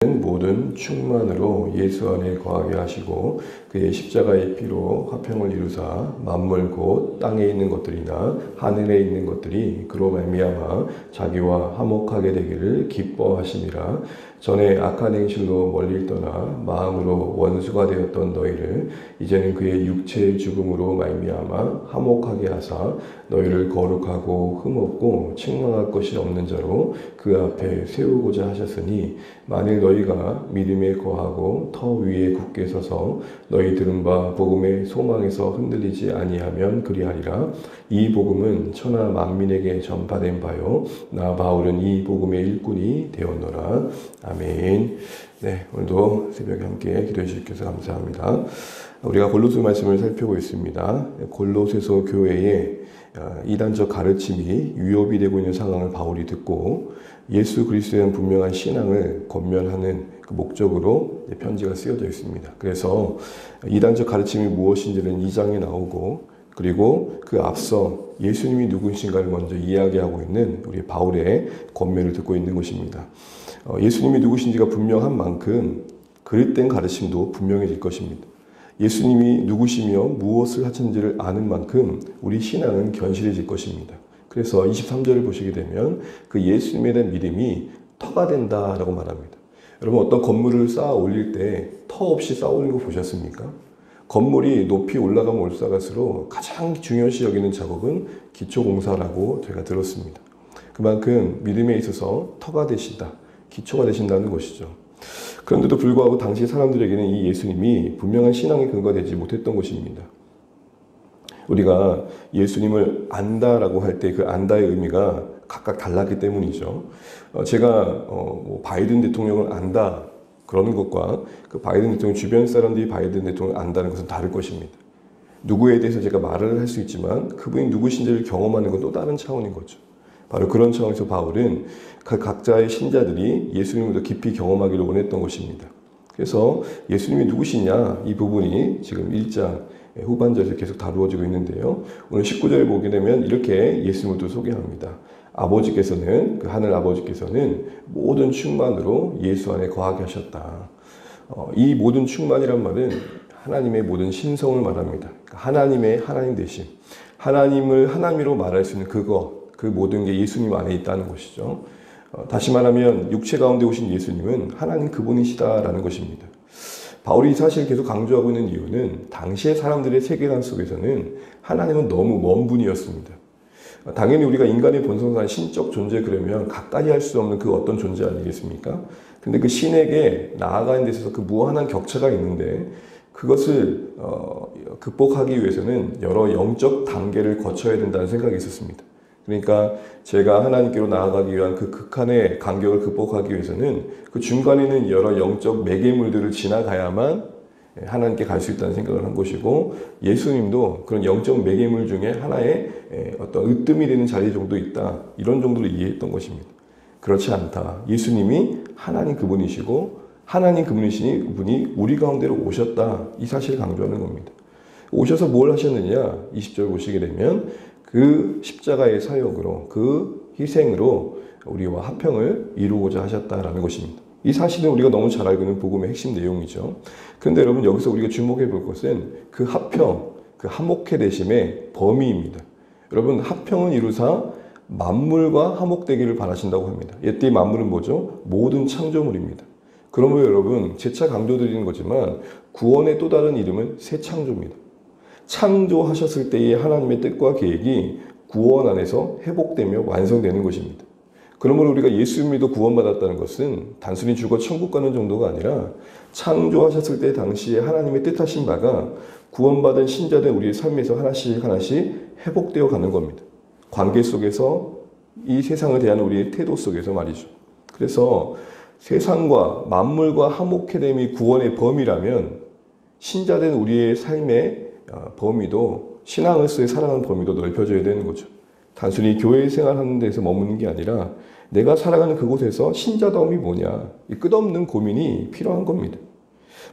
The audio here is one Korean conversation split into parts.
모든 충만으로 예수 안에 거하게 하시고 그의 십자가의 피로 화평을 이루사 만물 곧 땅에 있는 것들이나 하늘에 있는 것들이 그로 말미암아 자기와 화목하게 되기를 기뻐하심이라. 전에 악한 행실로 멀리 떠나 마음으로 원수가 되었던 너희를 이제는 그의 육체의 죽음으로 말미암아 화목하게 하사 너희를 거룩하고 흠없고 책망할 것이 없는 자로 그 앞에 세우고자 하셨으니 만일 너희가 믿음에 거하고 터 위에 굳게 서서 너희 들은 바 복음의 소망에서 흔들리지 아니하면 그리하리라. 이 복음은 천하 만민에게 전파된 바요 나 바울은 이 복음의 일꾼이 되었노라. 아멘. 네, 오늘도 새벽에 함께 기도해 주셔서 감사합니다. 우리가 골로새 말씀을 살펴보고 있습니다. 골로새서 교회에 이단적 가르침이 위협이 되고 있는 상황을 바울이 듣고 예수 그리스도에 대한 분명한 신앙을 권면하는 그 목적으로 편지가 쓰여져 있습니다. 그래서 이단적 가르침이 무엇인지는 2장에 나오고 그리고 그 앞서 예수님이 누구신가를 먼저 이야기하고 있는 우리 바울의 권면을 듣고 있는 것입니다. 예수님이 누구신지가 분명한 만큼 그릇된 가르침도 분명해질 것입니다. 예수님이 누구시며 무엇을 하셨는지를 아는 만큼 우리 신앙은 견실해질 것입니다. 그래서 23절을 보시게 되면 그 예수님에 대한 믿음이 터가 된다라고 말합니다. 여러분 어떤 건물을 쌓아 올릴 때 터 없이 쌓아 올리는 거 보셨습니까? 건물이 높이 올라가면 올라갈수록 가장 중요시 여기는 작업은 기초공사라고 제가 들었습니다. 그만큼 믿음에 있어서 터가 되신다, 기초가 되신다는 것이죠. 그런데도 불구하고 당시 사람들에게는 이 예수님이 분명한 신앙의 근거가 되지 못했던 것입니다. 우리가 예수님을 안다라고 할 때 그 안다의 의미가 각각 달랐기 때문이죠. 제가 바이든 대통령을 안다 그러는 것과 그 바이든 대통령 주변 사람들이 바이든 대통령을 안다는 것은 다를 것입니다. 누구에 대해서 제가 말을 할 수 있지만 그분이 누구신지를 경험하는 건 또 다른 차원인 거죠. 바로 그런 차원에서 바울은 그 각자의 신자들이 예수님을 더 깊이 경험하기를 원했던 것입니다. 그래서 예수님이 누구시냐 이 부분이 지금 1장 후반절에서 계속 다루어지고 있는데요. 오늘 19절에 보게 되면 이렇게 예수님을 또 소개합니다. 아버지께서는 그 하늘 아버지께서는 모든 충만으로 예수 안에 거하게 하셨다. 이 모든 충만이란 말은 하나님의 모든 신성을 말합니다. 하나님의 하나님 되심, 하나님을 하나님으로 말할 수 있는 그 모든 게 예수님 안에 있다는 것이죠. 다시 말하면 육체 가운데 오신 예수님은 하나님 그분이시다라는 것입니다. 바울이 사실 계속 강조하고 있는 이유는 당시의 사람들의 세계관 속에서는 하나님은 너무 먼 분이었습니다. 당연히 우리가 인간의 본성상 신적 존재 그러면 가까이 할 수 없는 그 어떤 존재 아니겠습니까? 근데 그 신에게 나아가는 데 있어서 그 무한한 격차가 있는데 그것을 극복하기 위해서는 여러 영적 단계를 거쳐야 된다는 생각이 있었습니다. 그러니까 제가 하나님께로 나아가기 위한 그 극한의 간격을 극복하기 위해서는 그 중간에는 여러 영적 매개물들을 지나가야만 하나님께 갈 수 있다는 생각을 한 것이고 예수님도 그런 영적 매개물 중에 하나의 어떤 으뜸이 되는 자리 정도 있다. 이런 정도로 이해했던 것입니다. 그렇지 않다. 예수님이 하나님 그분이시고 하나님 그분이시니 그분이 우리 가운데로 오셨다. 이 사실을 강조하는 겁니다. 오셔서 뭘 하셨느냐? 20절 보시게 되면 그 십자가의 사역으로 그 희생으로 우리와 화평을 이루고자 하셨다라는 것입니다. 이 사실은 우리가 너무 잘 알고 있는 복음의 핵심 내용이죠. 그런데 여러분 여기서 우리가 주목해 볼 것은 그 화평, 그 화목해 되심의 범위입니다. 여러분 화평은 이루사 만물과 화목되기를 바라신다고 합니다. 이때 만물은 뭐죠? 모든 창조물입니다. 그러므로 여러분 재차 강조드리는 거지만 구원의 또 다른 이름은 새 창조입니다. 창조하셨을 때의 하나님의 뜻과 계획이 구원 안에서 회복되며 완성되는 것입니다. 그러므로 우리가 예수 믿어 구원받았다는 것은 단순히 죽어 천국 가는 정도가 아니라 창조하셨을 때 당시에 하나님의 뜻하신 바가 구원받은 신자들 우리의 삶에서 하나씩 하나씩 회복되어 가는 겁니다. 관계 속에서 이 세상을 대하는 우리의 태도 속에서 말이죠. 그래서 세상과 만물과 화목해됨이 구원의 범위라면 신자된 우리의 삶의 범위도 신앙으로서의 살아가는 범위도 넓혀져야 되는 거죠. 단순히 교회 생활하는 데서 머무는 게 아니라 내가 살아가는 그곳에서 신자다움이 뭐냐 이 끝없는 고민이 필요한 겁니다.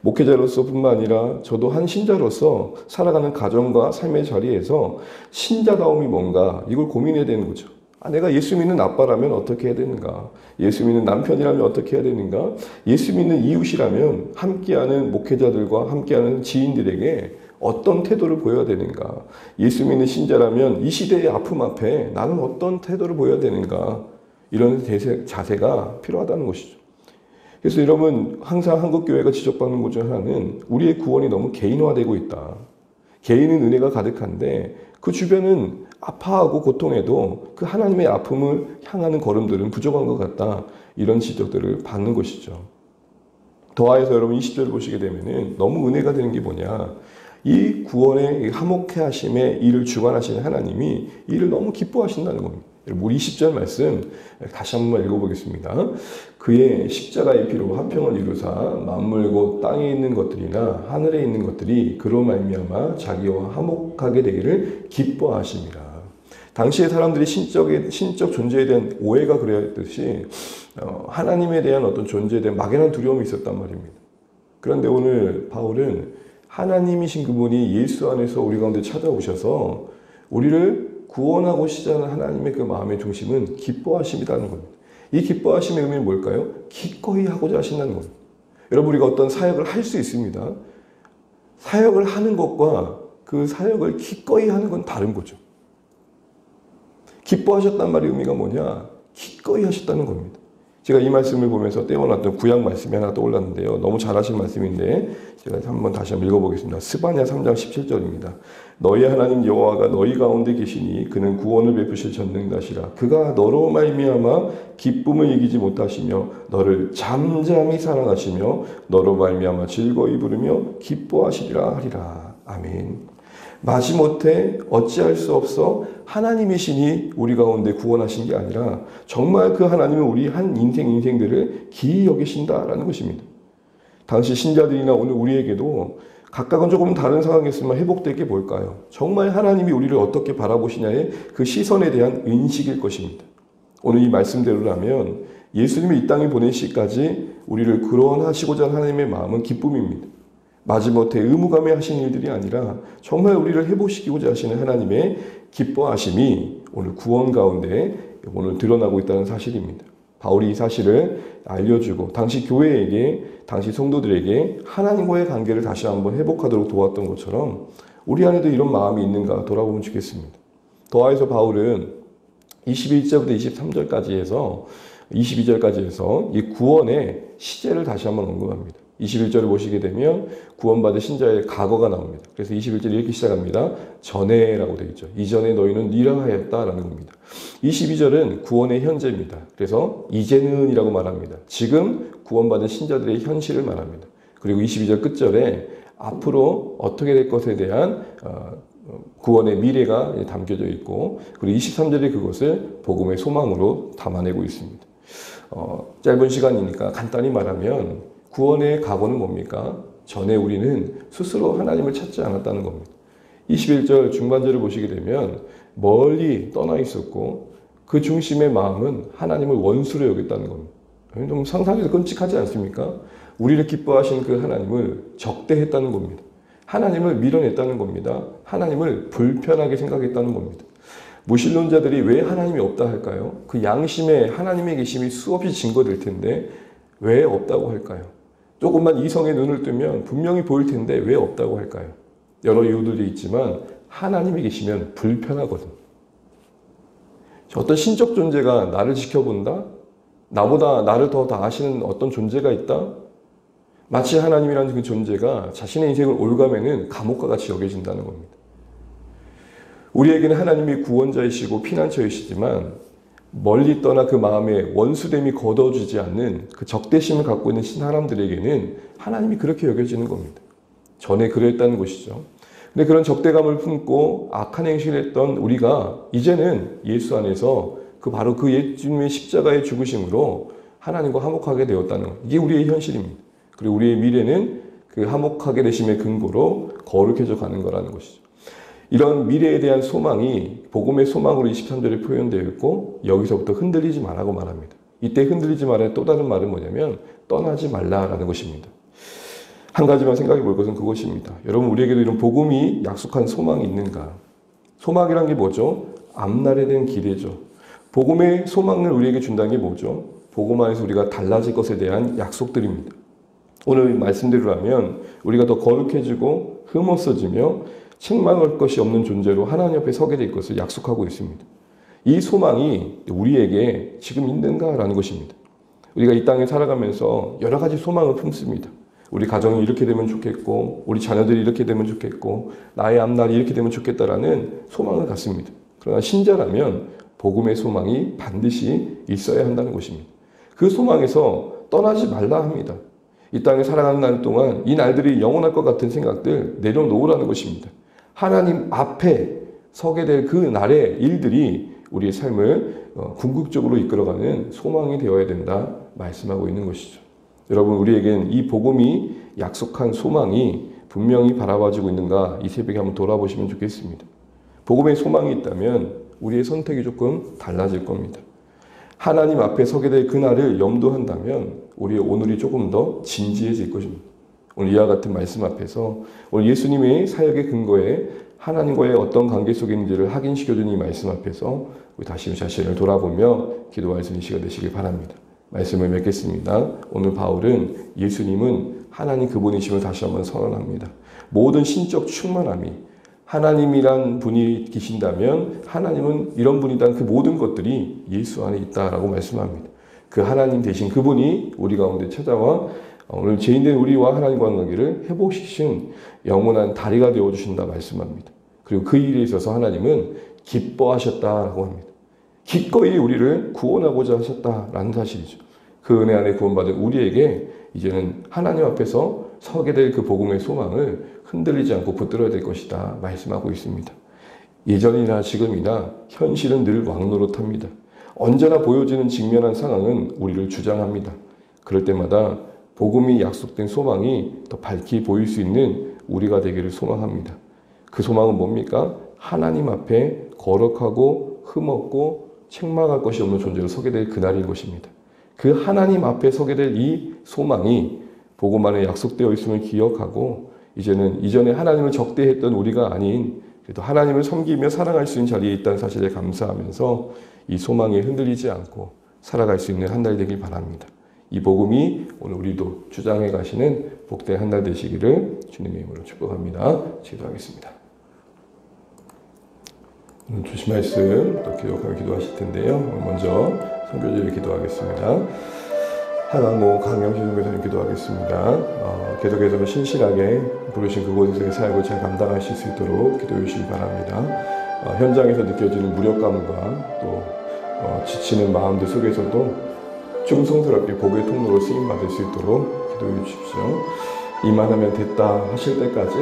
목회자로서 뿐만 아니라 저도 한 신자로서 살아가는 가정과 삶의 자리에서 신자다움이 뭔가 이걸 고민해야 되는 거죠. 내가 예수 믿는 아빠라면 어떻게 해야 되는가? 예수 믿는 남편이라면 어떻게 해야 되는가? 예수 믿는 이웃이라면 함께하는 목회자들과 함께하는 지인들에게 어떤 태도를 보여야 되는가? 예수 믿는 신자라면 이 시대의 아픔 앞에 나는 어떤 태도를 보여야 되는가? 이런 자세가 필요하다는 것이죠. 그래서 여러분, 항상 한국교회가 지적받는 것 중 하나는 우리의 구원이 너무 개인화되고 있다. 개인은 은혜가 가득한데 그 주변은 아파하고 고통해도 그 하나님의 아픔을 향하는 걸음들은 부족한 것 같다. 이런 지적들을 받는 것이죠. 더하여서 여러분 20절을 보시게 되면은 너무 은혜가 되는 게 뭐냐. 이 구원의 화목해 하심의 일을 주관하시는 하나님이 이를 너무 기뻐하신다는 겁니다. 우리 20절 말씀 다시 한번 읽어보겠습니다. 그의 십자가의 피로 화평을 이루사 만물 곧 땅에 있는 것들이나 하늘에 있는 것들이 그로 말미암아 자기와 화목하게 되기를 기뻐하심이라. 당시의 사람들이 신적 존재에 대한 오해가 그랬듯이 하나님에 대한 어떤 존재에 대한 막연한 두려움이 있었단 말입니다. 그런데 오늘 바울은 하나님이신 그분이 예수 안에서 우리 가운데 찾아오셔서 우리를 구원하고 시작하는 하나님의 그 마음의 중심은 기뻐하심이라는 겁니다. 이 기뻐하심의 의미는 뭘까요? 기꺼이 하고자 하신다는 겁니다. 여러분, 우리가 어떤 사역을 할 수 있습니다. 사역을 하는 것과 그 사역을 기꺼이 하는 건 다른 거죠. 기뻐하셨단 말의 의미가 뭐냐? 기꺼이 하셨다는 겁니다. 제가 이 말씀을 보면서 떼어놨던 구약 말씀이 하나 떠올랐는데요. 너무 잘하신 말씀인데 제가 다시 한번 읽어보겠습니다. 스바냐 3장 17절입니다. 너희 하나님 여호와가 너희 가운데 계시니 그는 구원을 베푸실 전능자시라. 그가 너로 말미암아 기쁨을 이기지 못하시며 너를 잠잠히 사랑하시며 너로 말미암아 즐거이 부르며 기뻐하시리라 하리라. 아멘. 마지못해 어찌할 수 없어 하나님이시니 우리 가운데 구원하신 게 아니라 정말 그 하나님은 우리 한 인생들을 기이 여기신다라는 것입니다. 당시 신자들이나 오늘 우리에게도 각각은 조금 다른 상황이었지만 회복될 게 뭘까요? 정말 하나님이 우리를 어떻게 바라보시냐의 그 시선에 대한 인식일 것입니다. 오늘 이 말씀대로라면 예수님을 이 땅에 보내시기까지 우리를 구원하시고자 하는 하나님의 마음은 기쁨입니다. 마지못해 의무감에 하신 일들이 아니라 정말 우리를 회복시키고자 하시는 하나님의 기뻐하심이 오늘 구원 가운데 오늘 드러나고 있다는 사실입니다. 바울이 이 사실을 알려주고 당시 교회에게, 당시 성도들에게 하나님과의 관계를 다시 한번 회복하도록 도왔던 것처럼 우리 안에도 이런 마음이 있는가 돌아보면 좋겠습니다. 더하여서 바울은 21절부터 22절까지 해서 이 구원의 시제를 다시 한번 언급합니다. 21절을 보시게 되면 구원받은 신자의 과거가 나옵니다. 그래서 21절 이렇게 시작합니다. 전에라고 되어 있죠. 이전에 너희는 이러하였다라는 겁니다. 22절은 구원의 현재입니다. 그래서 이제는 이라고 말합니다. 지금 구원받은 신자들의 현실을 말합니다. 그리고 22절 끝절에 앞으로 어떻게 될 것에 대한 구원의 미래가 담겨져 있고, 그리고 23절에 그것을 복음의 소망으로 담아내고 있습니다. 짧은 시간이니까 간단히 말하면 구원의 각오는 뭡니까? 전에 우리는 스스로 하나님을 찾지 않았다는 겁니다. 21절 중반절을 보시게 되면 멀리 떠나 있었고 그 중심의 마음은 하나님을 원수로 여겼다는 겁니다. 좀 상상해서 끔찍하지 않습니까? 우리를 기뻐하신 그 하나님을 적대했다는 겁니다. 하나님을 밀어냈다는 겁니다. 하나님을 불편하게 생각했다는 겁니다. 무신론자들이 왜 하나님이 없다 할까요? 그 양심에 하나님의 계심이 수없이 증거될 텐데 왜 없다고 할까요? 조금만 이성의 눈을 뜨면 분명히 보일 텐데 왜 없다고 할까요? 여러 이유들이 있지만 하나님이 계시면 불편하거든. 어떤 신적 존재가 나를 지켜본다? 나보다 나를 더 아시는 어떤 존재가 있다? 마치 하나님이라는 그 존재가 자신의 인생을 올가매는 감옥과 같이 여겨진다는 겁니다. 우리에게는 하나님이 구원자이시고 피난처이시지만 멀리 떠나 그 마음에 원수됨이 걷어지지 않는 그 적대심을 갖고 있는 사람들에게는 하나님이 그렇게 여겨지는 겁니다. 전에 그랬다는 것이죠. 근데 그런 적대감을 품고 악한 행실을 했던 우리가 이제는 예수 안에서 바로 그 예수님의 십자가의 죽으심으로 하나님과 화목하게 되었다는 것. 이게 우리의 현실입니다. 그리고 우리의 미래는 그 화목하게 되심의 근거로 거룩해져 가는 거라는 것이죠. 이런 미래에 대한 소망이 복음의 소망으로 23절에 표현되어 있고 여기서부터 흔들리지 말라고 말합니다. 이때 흔들리지 말라의 또 다른 말은 뭐냐면 떠나지 말라라는 것입니다. 한 가지만 생각해 볼 것은 그것입니다. 여러분, 우리에게도 이런 복음이 약속한 소망이 있는가? 소망이란 게 뭐죠? 앞날에 대한 기대죠. 복음의 소망을 우리에게 준다는 게 뭐죠? 복음 안에서 우리가 달라질 것에 대한 약속들입니다. 오늘 말씀대로라면 우리가 더 거룩해지고 흠없어지며 책망할 것이 없는 존재로 하나님 앞에 서게 될 것을 약속하고 있습니다. 이 소망이 우리에게 지금 있는가라는 것입니다. 우리가 이 땅에 살아가면서 여러 가지 소망을 품습니다. 우리 가정이 이렇게 되면 좋겠고, 우리 자녀들이 이렇게 되면 좋겠고, 나의 앞날이 이렇게 되면 좋겠다라는 소망을 갖습니다. 그러나 신자라면 복음의 소망이 반드시 있어야 한다는 것입니다. 그 소망에서 떠나지 말라 합니다. 이 땅에 살아가는 날 동안 이 날들이 영원할 것 같은 생각들 내려놓으라는 것입니다. 하나님 앞에 서게 될 그 날의 일들이 우리의 삶을 궁극적으로 이끌어가는 소망이 되어야 된다 말씀하고 있는 것이죠. 여러분, 우리에겐 이 복음이 약속한 소망이 분명히 바라봐지고 있는가 이 새벽에 한번 돌아보시면 좋겠습니다. 복음의 소망이 있다면 우리의 선택이 조금 달라질 겁니다. 하나님 앞에 서게 될 그날을 염두한다면 우리의 오늘이 조금 더 진지해질 것입니다. 오늘 이와 같은 말씀 앞에서 오늘 예수님의 사역의 근거에 하나님과의 어떤 관계 속에 있는지를 확인시켜주는 이 말씀 앞에서 우리 다시 자신을 돌아보며 기도할 수 있는 시간 되시길 바랍니다. 말씀을 맺겠습니다. 오늘 바울은 예수님은 하나님 그분이심을 다시 한번 선언합니다. 모든 신적 충만함이 하나님이란 분이 계신다면 하나님은 이런 분이란 그 모든 것들이 예수 안에 있다라고 말씀합니다. 그 하나님 대신 그분이 우리 가운데 찾아와 오늘 죄인된 우리와 하나님과의 관계를 회복시킨 영원한 다리가 되어주신다 말씀합니다. 그리고 그 일에 있어서 하나님은 기뻐하셨다라고 합니다. 기꺼이 우리를 구원하고자 하셨다라는 사실이죠. 그 은혜 안에 구원받은 우리에게 이제는 하나님 앞에서 서게 될 그 복음의 소망을 흔들리지 않고 붙들어야 될 것이다 말씀하고 있습니다. 예전이나 지금이나 현실은 늘 왕노릇합니다. 언제나 보여지는 직면한 상황은 우리를 주장합니다. 그럴 때마다 복음이 약속된 소망이 더 밝히 보일 수 있는 우리가 되기를 소망합니다. 그 소망은 뭡니까? 하나님 앞에 거룩하고 흠없고 책망할 것이 없는 존재로 서게 될 그날인 것입니다. 그 하나님 앞에 서게 될 이 소망이 복음 안에 약속되어 있음을 기억하고 이제는 이전에 하나님을 적대했던 우리가 아닌 그래도 하나님을 섬기며 사랑할 수 있는 자리에 있다는 사실에 감사하면서 이 소망에 흔들리지 않고 살아갈 수 있는 한 달 되길 바랍니다. 이 복음이 오늘 우리도 주장해 가시는 복된 한 달 되시기를 주님의 이름으로 축복합니다. 기도하겠습니다. 주신 말씀 또 기록하며 기도하실 텐데요. 먼저 선교지를 기도하겠습니다. 하강모 강영신 선교사님 기도하겠습니다. 계속해서 신실하게 부르신 그곳에서의 사역을 잘 감당하실 수 있도록 기도해 주시기 바랍니다. 현장에서 느껴지는 무력감과 또 지치는 마음들 속에서도 충성스럽게 복의 통로로 쓰임받을 수 있도록 기도해 주십시오. 이만하면 됐다 하실 때까지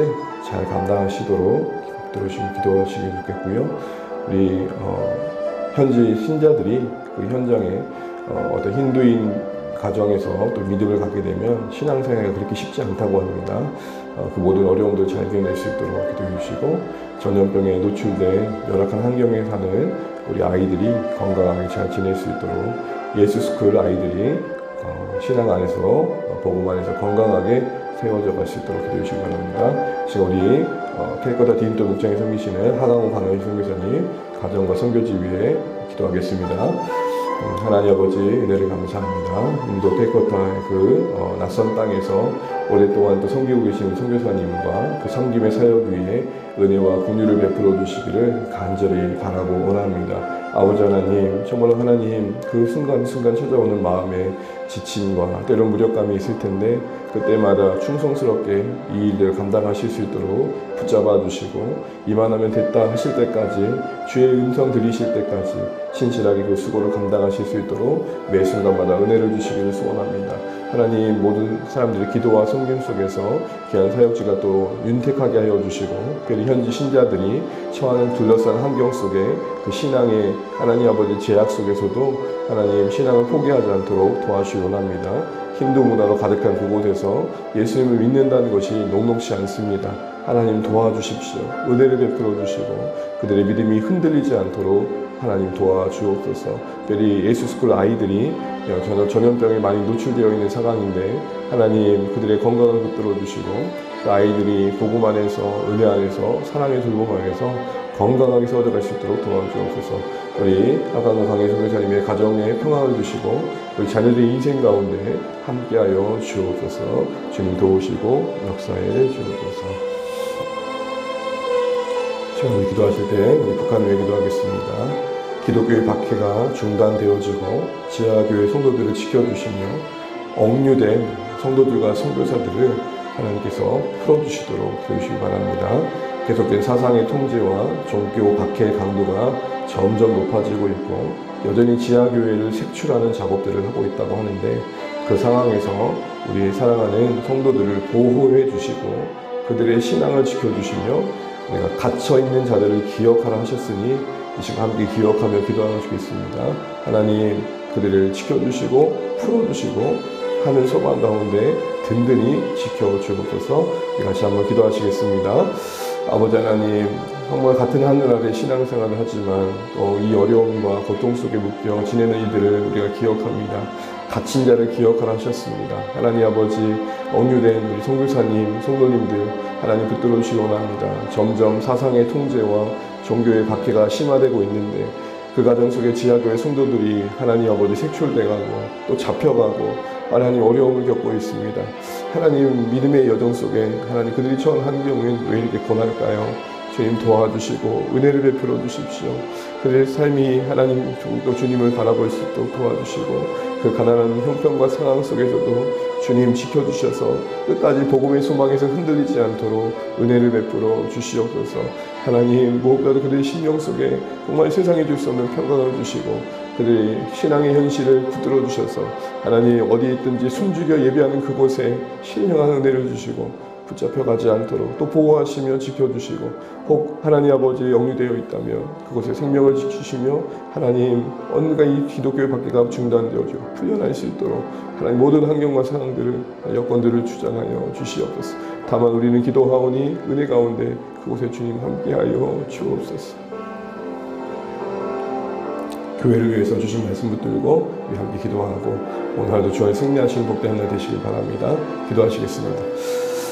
잘 감당하시도록 기도하시길 좋겠고요. 우리 현지 신자들이 그 현장에 어떤 힌두인 가정에서 또 믿음을 갖게 되면 신앙생활이 그렇게 쉽지 않다고 합니다. 그 모든 어려움들을 잘 이겨낼 수 있도록 기도해 주시고 전염병에 노출된 열악한 환경에 사는 우리 아이들이 건강하게 잘 지낼 수 있도록 예수스쿨 아이들이 신앙 안에서 복음 안에서 건강하게 세워져 갈 수 있도록 기도해 주시기 바랍니다. 지금 우리 캘커타 디인도 목장에 섬기시는 하강호 강현희 선교사님 가정과 선교지 위해 기도하겠습니다. 하나님 아버지 은혜를 감사합니다. 인도 캘커타의 그 낯선 땅에서 오랫동안 또 섬기고 계시는 선교사님과 그 섬김의 사역 위에 은혜와 긍휼을 베풀어 주시기를 간절히 바라고 원합니다. 아버지 하나님, 정말로 하나님 그 순간순간 찾아오는 마음에 지침과 때론 무력감이 있을 텐데 그때마다 충성스럽게 이 일을 감당하실 수 있도록 붙잡아 주시고 이만하면 됐다 하실 때까지 주의 음성 들으실 때까지 신실하게 그 수고를 감당하실 수 있도록 매 순간마다 은혜를 주시기를 소원합니다. 하나님 모든 사람들의 기도와 섬김 속에서 귀한 사역지가 또 윤택하게 하여 주시고 특별히 현지 신자들이 처하는 둘러싼 환경 속에 그 신앙의 하나님 아버지 제약 속에서도 하나님 신앙을 포기하지 않도록 도와주시기 원합니다. 힌두 문화로 가득한 그곳에서 예수님을 믿는다는 것이 녹록지 않습니다. 하나님 도와주십시오. 은혜를 베풀어 주시고 그들의 믿음이 흔들리지 않도록 하나님 도와주옵소서. 특별히 예수스쿨 아이들이 전염병에 많이 노출되어 있는 상황인데 하나님 그들의 건강을 붙들어 주시고 그 아이들이 복음 안에서 은혜 안에서 사랑의 돌봄 안에서 건강하게 세워져갈 수 있도록 도와주옵소서. 우리 아강과 강의 선교사님의 가정에 평안을 주시고 우리 자녀들의 인생 가운데 함께하여 주옵소서. 주님 도우시고 역사해 주옵소서. 자, 우리 기도하실 때 우리 북한을 위해 기도하겠습니다. 기독교의 박해가 중단되어지고 지하교회 성도들을 지켜주시며 억류된 성도들과 선교사들을 하나님께서 풀어주시도록 도우시기 바랍니다. 계속된 사상의 통제와 종교 박해의 강도가 점점 높아지고 있고 여전히 지하교회를 색출하는 작업들을 하고 있다고 하는데 그 상황에서 우리 사랑하는 성도들을 보호해 주시고 그들의 신앙을 지켜주시며 내가 갇혀있는 자들을 기억하라 하셨으니 이 시간 함께 기억하며 기도하시겠습니다. 하나님 그들을 지켜주시고 풀어주시고 하는 소망 가운데 든든히 지켜주옵소서. 같이 한번 기도하시겠습니다. 아버지 하나님, 정말 같은 하늘 아래 신앙생활을 하지만 또 이 어려움과 고통 속에 묶여 지내는 이들을 우리가 기억합니다. 갇힌 자를 기억하라 하셨습니다. 하나님 아버지, 억류된 우리 선교사님, 성도님들 하나님 붙들어 주시기 원합니다. 점점 사상의 통제와 종교의 박해가 심화되고 있는데 그 과정 속에 지하교회 성도들이 하나님 아버지 색출돼가고 또 잡혀가고 하나님 어려움을 겪고 있습니다. 하나님 믿음의 여정 속에 하나님 그들이 처한 환경은 왜 이렇게 고날까요? 주님 도와주시고 은혜를 베풀어 주십시오. 그들의 삶이 하나님 또 주님을 바라볼 수 있도록 도와주시고 그 가난한 형편과 상황 속에서도 주님 지켜주셔서 끝까지 복음의 소망에서 흔들리지 않도록 은혜를 베풀어 주시옵소서. 하나님 무엇보다도 그들의 심령 속에 정말 세상에 줄 수 없는 평강을 주시고 그들의 신앙의 현실을 붙들어 주셔서 하나님 어디에 있든지 숨죽여 예배하는 그곳에 신령한 은혜를 주시고 붙잡혀가지 않도록 또 보호하시며 지켜주시고 혹 하나님 아버지에 영유되어 있다면 그곳에 생명을 지키시며 하나님 언젠가 이 기독교의 박해가 중단되어져 풀려날 수 있도록 하나님 모든 환경과 상황들을 여건들을 주장하여 주시옵소서. 다만 우리는 기도하오니 은혜 가운데 그곳에 주님 함께하여 주옵소서. 교회를 위해서 주신 말씀 붙들고 우리 함께 기도하고 오늘 하루도 주의 승리하시는 복된 날 되시길 바랍니다. 기도하시겠습니다.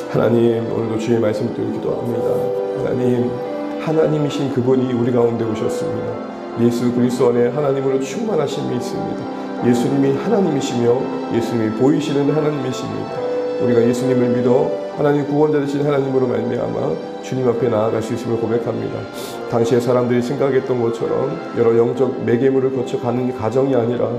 하나님 오늘도 주의 말씀 듣고 기도합니다. 하나님 하나님이신 그분이 우리 가운데 오셨습니다. 예수 그리스도 안에 하나님으로 충만하심이 있습니다. 예수님이 하나님이시며 예수님이 보이시는 하나님이십니다. 우리가 예수님을 믿어 하나님 구원자 되신 하나님으로 말미암아 주님 앞에 나아갈 수 있음을 고백합니다. 당시에 사람들이 생각했던 것처럼 여러 영적 매개물을 거쳐 가는 가정이 아니라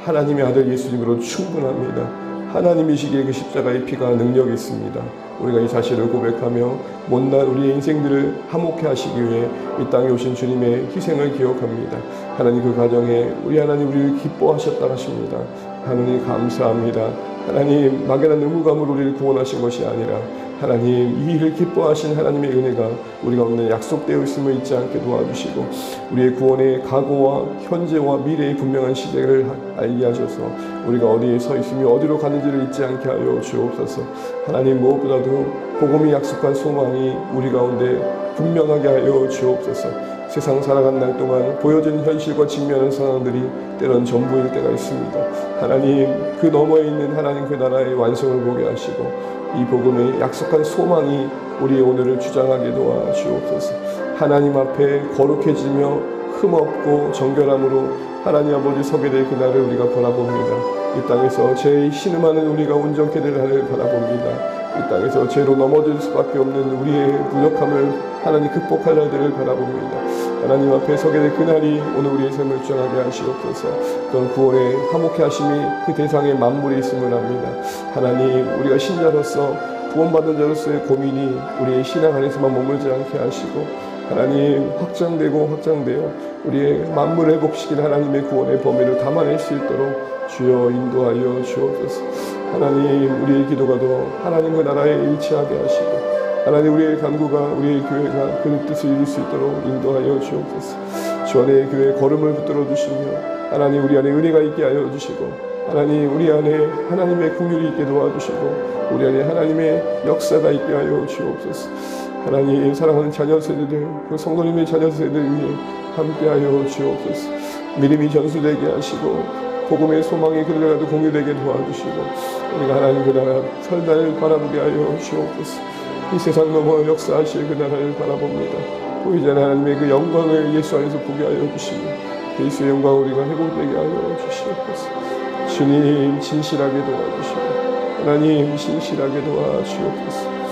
하나님의 아들 예수님으로 충분합니다. 하나님이시기에 그 십자가의 피가 능력이 있습니다. 우리가 이 사실을 고백하며 못난 우리의 인생들을 화목해 하시기 위해 이 땅에 오신 주님의 희생을 기억합니다. 하나님 그 가정에 우리 하나님 우리를 기뻐하셨다 하십니다. 하나님 감사합니다. 하나님 막연한 의무감으로 우리를 구원하신 것이 아니라 하나님 이 일을 기뻐하신 하나님의 은혜가 우리 가운데 약속되어 있음을 잊지 않게 도와주시고 우리의 구원의 과거와 현재와 미래의 분명한 시대를 알게 하셔서 우리가 어디에 서 있으며 어디로 가는지를 잊지 않게 하여 주옵소서. 하나님 무엇보다도 복음이 약속한 소망이 우리 가운데 분명하게 하여 주옵소서. 세상 살아간 날 동안 보여진 현실과 직면한 상황들이 때론 전부일 때가 있습니다. 하나님 그 너머에 있는 하나님 그 나라의 완성을 보게 하시고 이 복음의 약속한 소망이 우리의 오늘을 주장하게 도와주옵소서. 하나님 앞에 거룩해지며 흠없고 정결함으로 하나님 아버지 서게 될 그날을 우리가 바라봅니다. 이 땅에서 죄의 신음하는 우리가 온전케 될 날을 바라봅니다. 이 땅에서 죄로 넘어질 수밖에 없는 우리의 부족함을 하나님 극복할 날들을 바라봅니다. 하나님 앞에 서게 될 그날이 오늘 우리의 삶을 주장하게 하시옵소서. 그런 구원의 화목해 하심이 그 대상의 만물이 있음을 압니다. 하나님 우리가 신자로서 구원받은 자로서의 고민이 우리의 신앙 안에서만 머물지 않게 하시고 하나님 확장되어 우리의 만물 회복시킨 하나님의 구원의 범위를 담아낼 수 있도록 주여 인도하여 주옵소서. 하나님 우리의 기도가 더 하나님의 나라에 일치하게 하시고 하나님 우리의 간구가 우리의 교회가 그 뜻을 이룰 수 있도록 인도하여 주옵소서. 주 안에 교회의 걸음을 붙들어 주시며 하나님 우리 안에 은혜가 있게 하여 주시고 하나님 우리 안에 하나님의 긍휼이 있게 도와주시고 우리 안에 하나님의 역사가 있게 하여 주옵소서. 하나님 사랑하는 자녀 세대들 그 성도님의 자녀 세대들 위해 함께하여 주옵소서. 믿음이 전수되게 하시고 복음의 소망이 그들과도 공유되게 도와주시고 우리가 하나님 그 나라 설날을 바라보게 하여 주옵소서. 이 세상 넘어 역사하실 그 나라를 바라봅니다. 보이지 않는 하나님의 그 영광을 예수 안에서 보게 하여 주시고 예수의 영광을 우리가 회복되게 하여 주시옵소서. 주님 진실하게 도와주시고 하나님 진실하게 도와주옵소서.